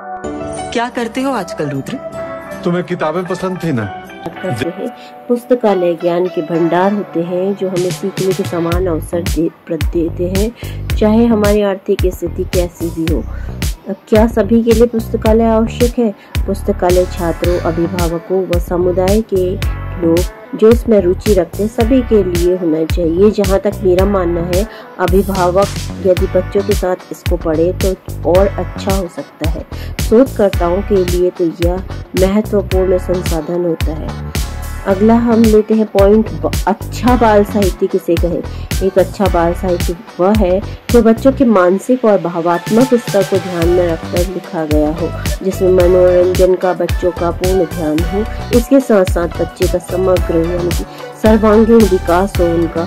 क्या करते हो आजकल रुद्र? तुम्हें किताबें पसंद थी ना? करते हैं। पुस्तकालय ज्ञान के भंडार होते हैं जो हमें सीखने के समान अवसर देते हैं, चाहे हमारी आर्थिक स्थिति कैसी भी हो। अब क्या सभी के लिए पुस्तकालय आवश्यक है? पुस्तकालय छात्रों, अभिभावकों व समुदाय के लोग जो इसमें रुचि रखते हैं सभी के लिए होना चाहिए। जहाँ तक मेरा मानना है, अभिभावक यदि बच्चों के साथ इसको पढ़े तो और अच्छा हो सकता है। शोधकर्ताओं के लिए तो यह महत्वपूर्ण संसाधन होता है। अगला हम लेते हैं पॉइंट, अच्छा बाल साहित्य किसे कहें? एक अच्छा बाल साहित्य वह है जो बच्चों के मानसिक और भावात्मक स्तर को ध्यान में रखकर लिखा गया हो, जिसमें मनोरंजन का बच्चों का पूर्ण ध्यान हो। इसके साथ साथ बच्चे का समग्र यानी कि सर्वांगीण विकास हो, उनका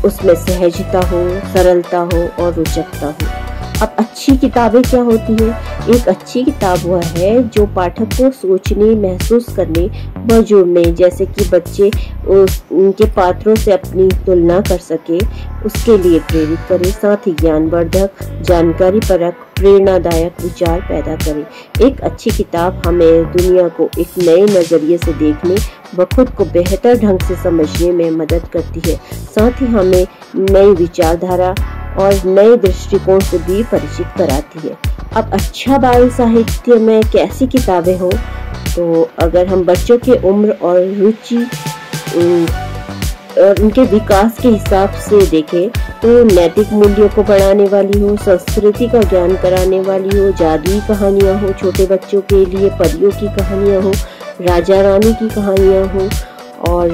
उसमें सहजता हो, सरलता हो और रोचकता हो। अब अच्छी किताबें क्या होती हैं? एक अच्छी किताब वह है जो पाठक को सोचने, महसूस करने व जुड़ने, जैसे कि बच्चे उनके पात्रों से अपनी तुलना कर सके, उसके लिए प्रेरित करे। साथ ही ज्ञानवर्धक, जानकारी परक, प्रेरणादायक विचार पैदा करे। एक अच्छी किताब हमें दुनिया को एक नए नजरिए से देखने व खुद को बेहतर ढंग से समझने में मदद करती है। साथ ही हमें नई विचारधारा और नए दृष्टिकोण से भी परिचित कराती है। अब अच्छा बाल साहित्य में कैसी किताबें हो? तो अगर हम बच्चों के उम्र और रुचि और उनके विकास के हिसाब से देखें तो नैतिक मूल्यों को बढ़ाने वाली हो, संस्कृति का ज्ञान कराने वाली हो, जादुई कहानियाँ हो, छोटे बच्चों के लिए परियों की कहानियाँ हो, राजा रानी की कहानियाँ हो, और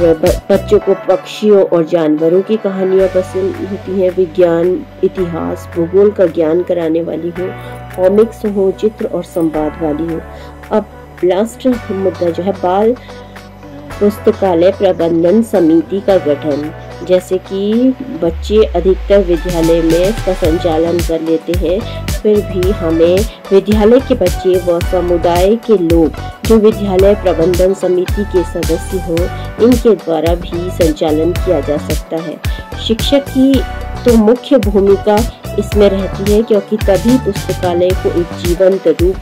बच्चों को पक्षियों और जानवरों की कहानियाँ पसंद होती हैं। विज्ञान, इतिहास, भूगोल का ज्ञान कराने वाली हो, कॉमिक्स हो, चित्र और संवाद वाली हो। अब लास्ट मुद्दा जो है, बाल पुस्तकालय प्रबंधन समिति का गठन। जैसे कि बच्चे अधिकतर विद्यालय में इसका संचालन कर लेते हैं, फिर भी हमें विद्यालय के बच्चे व समुदाय के लोग जो विद्यालय प्रबंधन समिति के सदस्य हो, इनके द्वारा भी संचालन किया जा सकता है। शिक्षक की तो मुख्य भूमिका इसमें रहती है, क्योंकि तभी पुस्तकालय को एक जीवंत रूप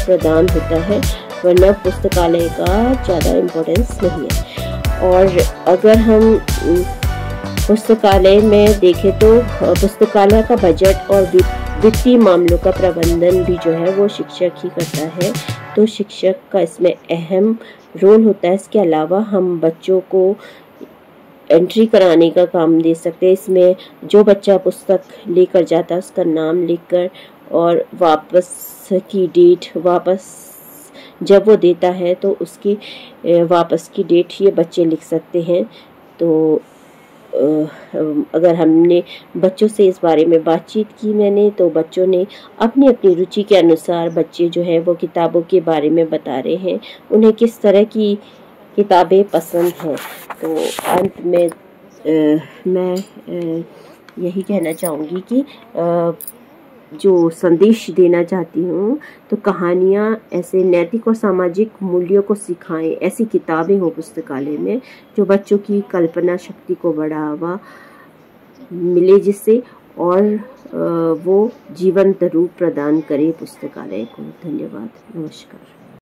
प्रदान होता है, वरना पुस्तकालय का ज़्यादा इम्पोर्टेंस नहीं है। और अगर हम पुस्तकालय में देखें तो पुस्तकालय का बजट और वित्तीय मामलों का प्रबंधन भी जो है वो शिक्षक ही करता है, तो शिक्षक का इसमें अहम रोल होता है। इसके अलावा हम बच्चों को एंट्री कराने का काम दे सकते हैं। इसमें जो बच्चा पुस्तक लेकर जाता है उसका नाम लिखकर और वापस की डेट, वापस जब वो देता है तो उसकी वापस की डेट ये बच्चे लिख सकते हैं। तो अगर हमने बच्चों से इस बारे में बातचीत की मैंने, तो बच्चों ने अपनी अपनी रुचि के अनुसार बच्चे जो है वो किताबों के बारे में बता रहे हैं, उन्हें किस तरह की किताबें पसंद हैं। तो अंत में मैं यही कहना चाहूँगी कि जो संदेश देना चाहती हूँ, तो कहानियाँ ऐसे नैतिक और सामाजिक मूल्यों को सिखाएं। ऐसी किताबें हो पुस्तकालय में जो बच्चों की कल्पना शक्ति को बढ़ावा मिले, जिससे और वो जीवंत रूप प्रदान करे पुस्तकालय को। धन्यवाद, नमस्कार।